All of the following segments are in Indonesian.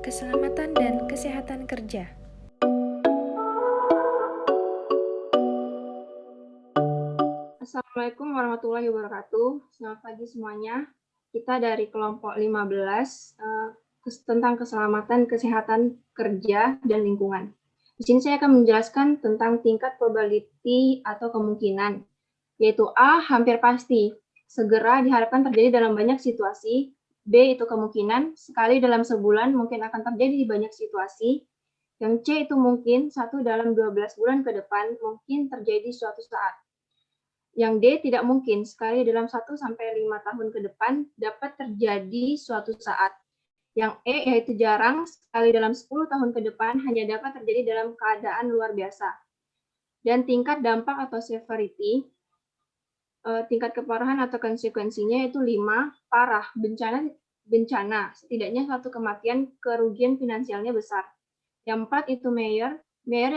keselamatan dan kesehatan kerja. Assalamualaikum warahmatullahi wabarakatuh. Selamat pagi semuanya. Kita dari kelompok 15 tentang keselamatan, kesehatan kerja, dan lingkungan. Di sini saya akan menjelaskan tentang tingkat probability atau kemungkinan, yaitu A, hampir pasti, segera diharapkan terjadi dalam banyak situasi. B, itu kemungkinan, sekali dalam sebulan mungkin akan terjadi di banyak situasi. Yang C, itu mungkin, 1 dalam 12 bulan ke depan mungkin terjadi suatu saat. Yang D, tidak mungkin, sekali dalam 1 sampai 5 tahun ke depan dapat terjadi suatu saat. Yang E, yaitu jarang, sekali dalam 10 tahun ke depan hanya dapat terjadi dalam keadaan luar biasa. Dan tingkat dampak atau severity, tingkat keparahan atau konsekuensinya itu 5, parah, bencana, setidaknya satu kematian, kerugian finansialnya besar. Yang 4 itu mayor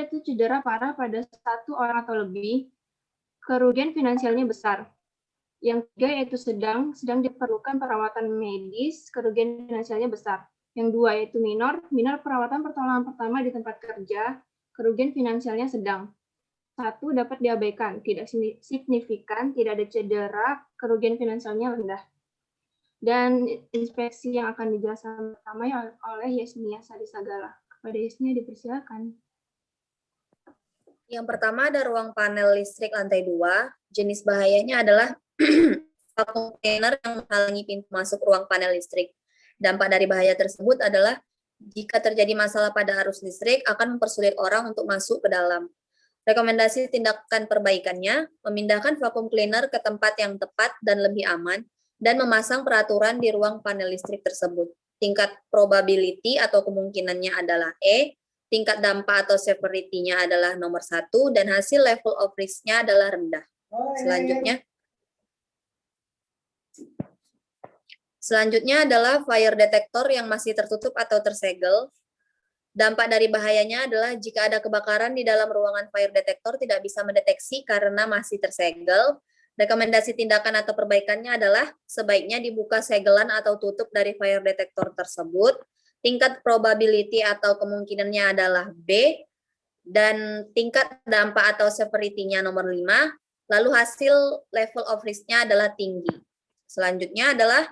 itu cedera parah pada 1 orang atau lebih, kerugian finansialnya besar. Yang 3 yaitu sedang diperlukan perawatan medis, kerugian finansialnya besar. Yang 2 yaitu minor perawatan pertolongan pertama di tempat kerja, kerugian finansialnya sedang. 1 dapat diabaikan, tidak signifikan, tidak ada cedera, kerugian finansialnya rendah. Dan inspeksi yang akan dijelaskan pertama oleh Yesnia Sadisagala. Kepada Yesnia dipersilakan. Yang pertama ada ruang panel listrik lantai 2. Jenis bahayanya adalah vacuum cleaner yang menghalangi pintu masuk ruang panel listrik. Dampak dari bahaya tersebut adalah jika terjadi masalah pada arus listrik akan mempersulit orang untuk masuk ke dalam. Rekomendasi tindakan perbaikannya, memindahkan vacuum cleaner ke tempat yang tepat dan lebih aman, dan memasang peraturan di ruang panel listrik tersebut. Tingkat probability atau kemungkinannya adalah E, tingkat dampak atau severity-nya adalah nomor 1, dan hasil level of risk-nya adalah rendah. Selanjutnya adalah fire detector yang masih tertutup atau tersegel. Dampak dari bahayanya adalah jika ada kebakaran di dalam ruangan fire detector tidak bisa mendeteksi karena masih tersegel. Rekomendasi tindakan atau perbaikannya adalah sebaiknya dibuka segelan atau tutup dari fire detector tersebut. Tingkat probability atau kemungkinannya adalah B, dan tingkat dampak atau severity-nya nomor 5, lalu hasil level of risk-nya adalah tinggi. Selanjutnya adalah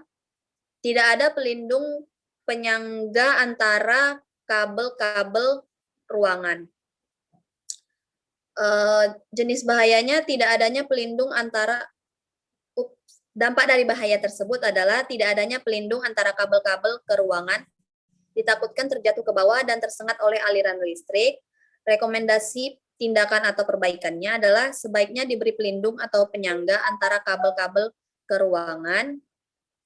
tidak ada pelindung penyangga antara kabel-kabel ruangan. Jenis bahayanya tidak adanya pelindung antara dampak dari bahaya tersebut adalah tidak adanya pelindung antara kabel-kabel ke ruangan, ditakutkan terjatuh ke bawah dan tersengat oleh aliran listrik. Rekomendasi tindakan atau perbaikannya adalah sebaiknya diberi pelindung atau penyangga antara kabel-kabel ke ruangan.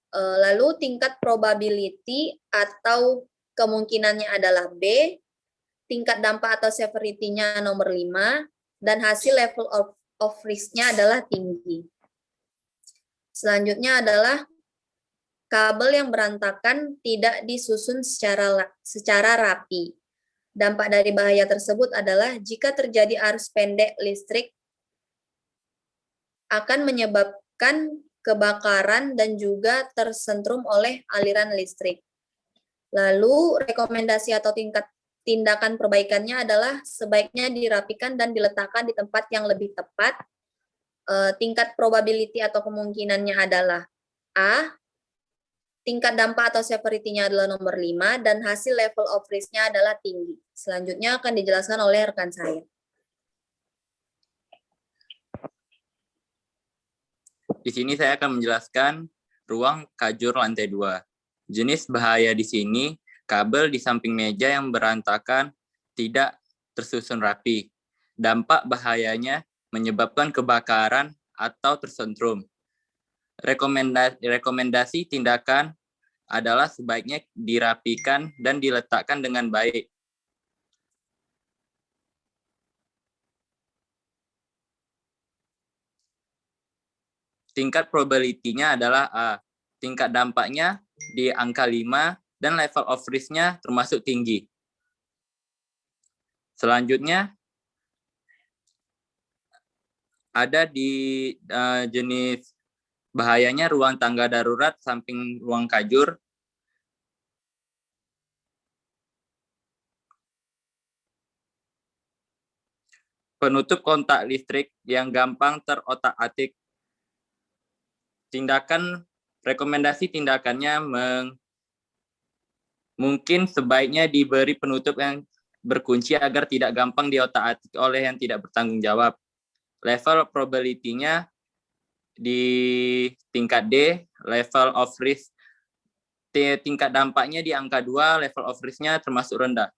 Lalu tingkat probability atau kemungkinannya adalah B, tingkat dampak atau severity-nya nomor 5, dan hasil level of risk-nya adalah tinggi. Selanjutnya adalah kabel yang berantakan tidak disusun secara rapi. Dampak dari bahaya tersebut adalah jika terjadi arus pendek listrik akan menyebabkan kebakaran dan juga tersentrum oleh aliran listrik. Lalu rekomendasi atau tingkat tindakan perbaikannya adalah sebaiknya dirapikan dan diletakkan di tempat yang lebih tepat. Tingkat probability atau kemungkinannya adalah A, tingkat dampak atau severity-nya adalah nomor 5, dan hasil level of risk-nya adalah tinggi. Selanjutnya akan dijelaskan oleh rekan saya. Di sini saya akan menjelaskan ruang kajur lantai 2. Jenis bahaya di sini, kabel di samping meja yang berantakan tidak tersusun rapi. Dampak bahayanya menyebabkan kebakaran atau tersentrum. Rekomendasi tindakan adalah sebaiknya dirapikan dan diletakkan dengan baik. Tingkat probability-nya adalah A. Tingkat dampaknya di angka 5 dan level of risk-nya termasuk tinggi. Selanjutnya ada di jenis bahayanya ruang tangga darurat samping ruang kajur. Penutup kontak listrik yang gampang terotak-atik. Rekomendasi tindakannya mungkin sebaiknya diberi penutup yang berkunci agar tidak gampang diotak-atik oleh yang tidak bertanggung jawab. Level probability-nya di tingkat D, level of risk, tingkat dampaknya di angka 2, level of risk-nya termasuk rendah.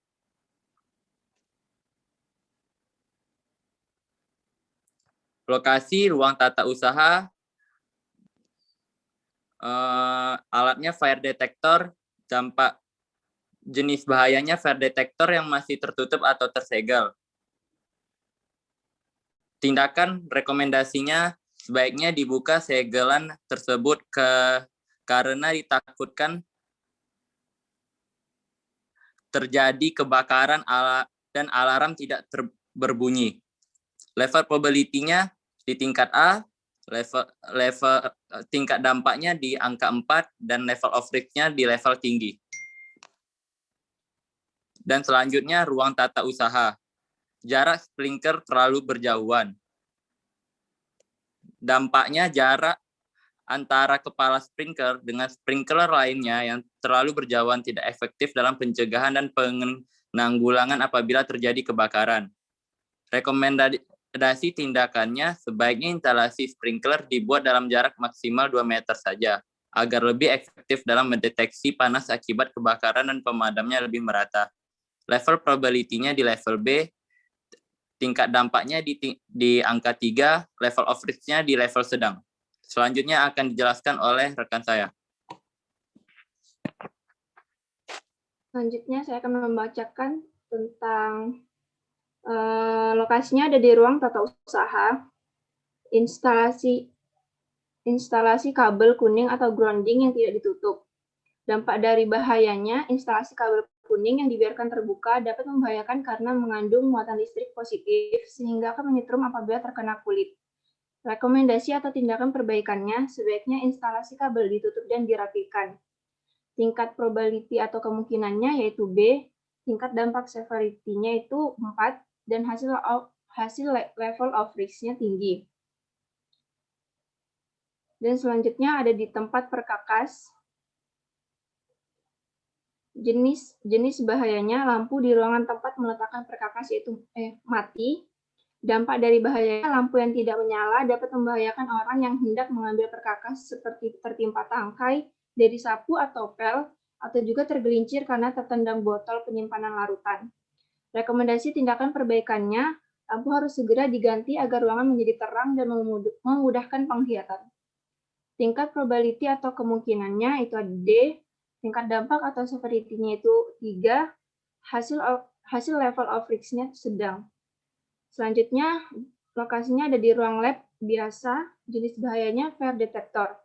Lokasi ruang tata usaha, alatnya fire detector, dampak jenis bahayanya fire detector yang masih tertutup atau tersegel. Tindakan rekomendasinya sebaiknya dibuka segelan tersebut karena ditakutkan terjadi kebakaran dan alarm tidak berbunyi. Level probability-nya di tingkat A, level tingkat dampaknya di angka 4, dan level of risk-nya di level tinggi. Dan selanjutnya ruang tata usaha. Jarak sprinkler terlalu berjauhan. Dampaknya jarak antara kepala sprinkler dengan sprinkler lainnya yang terlalu berjauhan tidak efektif dalam pencegahan dan penanggulangan apabila terjadi kebakaran. Rekomendasi tindakannya sebaiknya instalasi sprinkler dibuat dalam jarak maksimal 2 meter saja, agar lebih efektif dalam mendeteksi panas akibat kebakaran dan pemadamnya lebih merata. Level probability-nya di level B, tingkat dampaknya di angka 3, level of risk-nya di level sedang. Selanjutnya akan dijelaskan oleh rekan saya. Selanjutnya saya akan membacakan tentang lokasinya ada di ruang tata usaha, instalasi kabel kuning atau grounding yang tidak ditutup. Dampak dari bahayanya, instalasi kabel kuning yang dibiarkan terbuka dapat membahayakan karena mengandung muatan listrik positif sehingga akan menyetrum apabila terkena kulit. Rekomendasi atau tindakan perbaikannya, sebaiknya instalasi kabel ditutup dan dirapikan. Tingkat probability atau kemungkinannya yaitu B, tingkat dampak severity-nya itu 4, dan hasil level of risk-nya tinggi. Dan selanjutnya ada di tempat perkakas. Jenis bahayanya, lampu di ruangan tempat meletakkan perkakas yaitu mati. Dampak dari bahayanya, lampu yang tidak menyala dapat membahayakan orang yang hendak mengambil perkakas seperti tertimpa tangkai dari sapu atau pel, atau juga tergelincir karena tertendang botol penyimpanan larutan. Rekomendasi tindakan perbaikannya, lampu harus segera diganti agar ruangan menjadi terang dan memudahkan penglihatan. Tingkat probability atau kemungkinannya itu ada D, tingkat dampak atau severity-nya itu 3, hasil level of risk-nya sedang. Selanjutnya, lokasinya ada di ruang lab biasa, jenis bahayanya fire detector.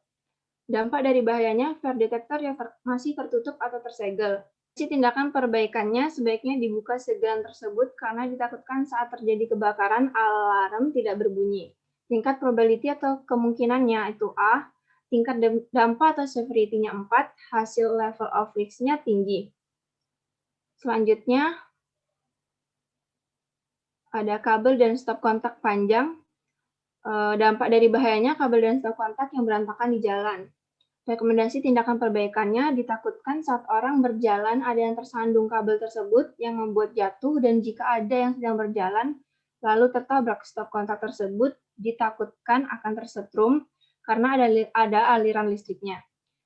Dampak dari bahayanya, fire detector yang masih tertutup atau tersegel. Tindakan perbaikannya sebaiknya dibuka segelan tersebut karena ditakutkan saat terjadi kebakaran, alarm tidak berbunyi. Tingkat probability atau kemungkinannya itu A, tingkat dampak atau severity-nya 4, hasil level of risk-nya tinggi. Selanjutnya, ada kabel dan stop kontak panjang. Dampak dari bahayanya kabel dan stop kontak yang berantakan di jalan. Rekomendasi tindakan perbaikannya, ditakutkan saat orang berjalan ada yang tersandung kabel tersebut yang membuat jatuh, dan jika ada yang sedang berjalan lalu tertabrak stop kontak tersebut, ditakutkan akan tersetrum karena ada aliran listriknya.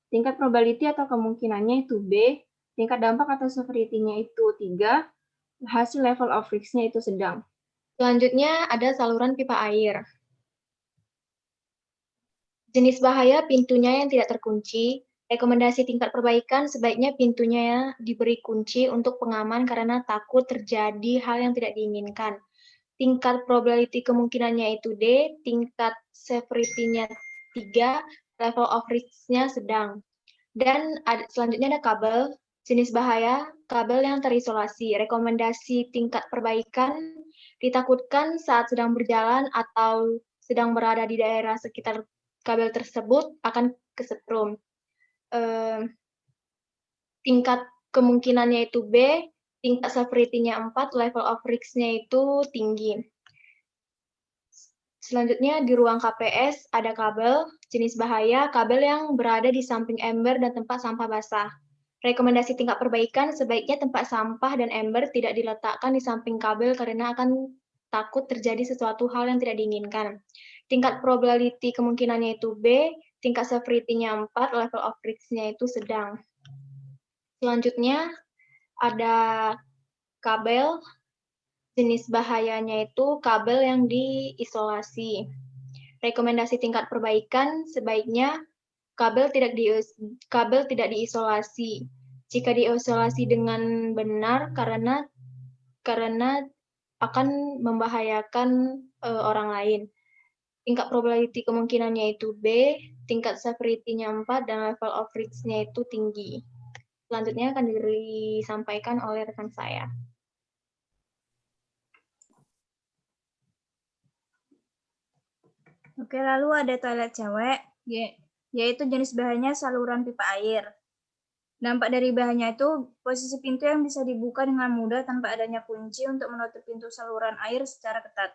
Tingkat probability atau kemungkinannya itu B, tingkat dampak atau severity-nya itu 3, hasil level of risk-nya itu sedang. Selanjutnya ada saluran pipa air. Jenis bahaya pintunya yang tidak terkunci. Rekomendasi tingkat perbaikan sebaiknya pintunya diberi kunci untuk pengaman karena takut terjadi hal yang tidak diinginkan. Tingkat probability kemungkinannya itu D, tingkat severity-nya 3, level of risk-nya sedang. Dan selanjutnya ada kabel, jenis bahaya, kabel yang terisolasi. Rekomendasi tingkat perbaikan, ditakutkan saat sedang berjalan atau sedang berada di daerah sekitar kabel tersebut akan kesetrum. Tingkat kemungkinannya itu B, tingkat severity-nya 4, level of risk-nya itu tinggi. Selanjutnya di ruang KPS ada kabel, jenis bahaya, kabel yang berada di samping ember dan tempat sampah basah. Rekomendasi tingkat perbaikan sebaiknya tempat sampah dan ember tidak diletakkan di samping kabel karena akan takut terjadi sesuatu hal yang tidak diinginkan. Tingkat probability kemungkinannya itu B, tingkat severity-nya 4, level of risk-nya itu sedang. Selanjutnya ada kabel, jenis bahayanya itu kabel yang diisolasi. Rekomendasi tingkat perbaikan sebaiknya kabel tidak diisolasi. Jika diisolasi dengan benar karena akan membahayakan orang lain. Tingkat probability kemungkinannya itu B, tingkat severity-nya 4, dan level of risk-nya itu tinggi. Selanjutnya akan disampaikan oleh rekan saya. Oke, lalu ada toilet cewek, yaitu jenis bahannya saluran pipa air. Dampak dari bahannya itu posisi pintu yang bisa dibuka dengan mudah tanpa adanya kunci untuk menutup pintu saluran air secara ketat.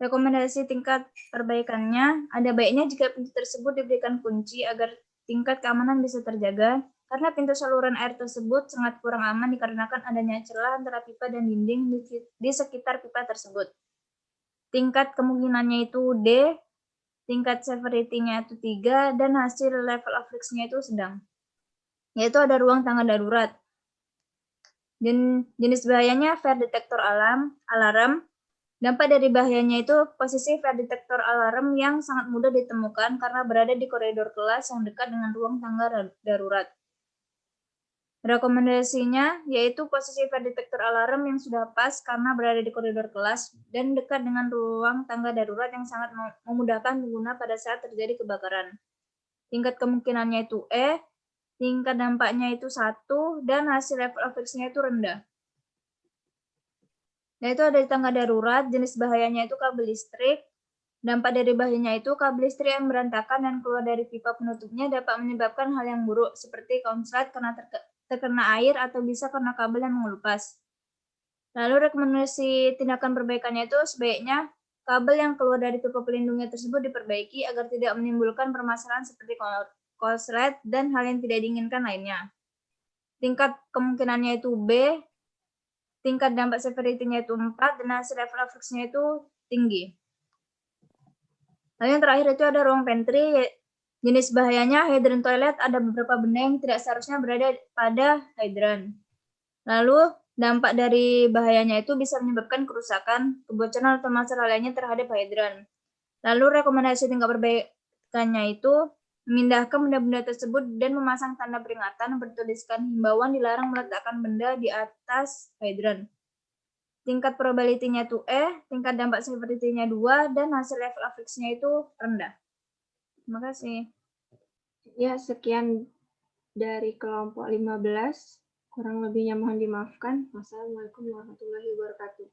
Rekomendasi tingkat perbaikannya, ada baiknya jika pintu tersebut diberikan kunci agar tingkat keamanan bisa terjaga, karena pintu saluran air tersebut sangat kurang aman dikarenakan adanya celah antara pipa dan dinding di sekitar pipa tersebut. Tingkat kemungkinannya itu D, tingkat severity-nya itu 3, dan hasil level of risk-nya itu sedang. Yaitu ada ruang tangga darurat. Jenis bahayanya fire detector alarm. Dampak dari bahayanya itu posisi fire detector alarm yang sangat mudah ditemukan karena berada di koridor kelas yang dekat dengan ruang tangga darurat. Rekomendasinya yaitu posisi fire detector alarm yang sudah pas karena berada di koridor kelas dan dekat dengan ruang tangga darurat yang sangat memudahkan pengguna pada saat terjadi kebakaran. Tingkat kemungkinannya itu E, tingkat dampaknya itu 1, dan hasil level of risk-nya itu rendah. Nah, itu ada di tangga darurat, jenis bahayanya itu kabel listrik. Dampak dari bahayanya itu kabel listrik yang berantakan dan keluar dari pipa penutupnya dapat menyebabkan hal yang buruk seperti konslet karena terkena air atau bisa karena kabel yang mengelupas. Lalu rekomendasi tindakan perbaikannya itu sebaiknya kabel yang keluar dari pipa pelindungnya tersebut diperbaiki agar tidak menimbulkan permasalahan seperti konslet dan hal yang tidak diinginkan lainnya. Tingkat kemungkinannya itu B, tingkat dampak severity-nya itu 4, dan hasil level of risk-nya itu tinggi. Lalu yang terakhir itu ada ruang pantry, jenis bahayanya hydrant toilet, ada beberapa benda yang tidak seharusnya berada pada hydrant. Lalu dampak dari bahayanya itu bisa menyebabkan kerusakan, kebocoran atau masalah lainnya terhadap hydrant. Lalu rekomendasi tingkat perbaikannya itu memindahkan benda-benda tersebut dan memasang tanda peringatan bertuliskan himbauan dilarang meletakkan benda di atas hydrant. Tingkat probability-nya itu E, tingkat dampak severity-nya 2, dan hasil level of risk-nya itu rendah. Terima kasih. Ya, sekian dari kelompok 15. Kurang lebihnya mohon dimaafkan. Wassalamualaikum warahmatullahi wabarakatuh.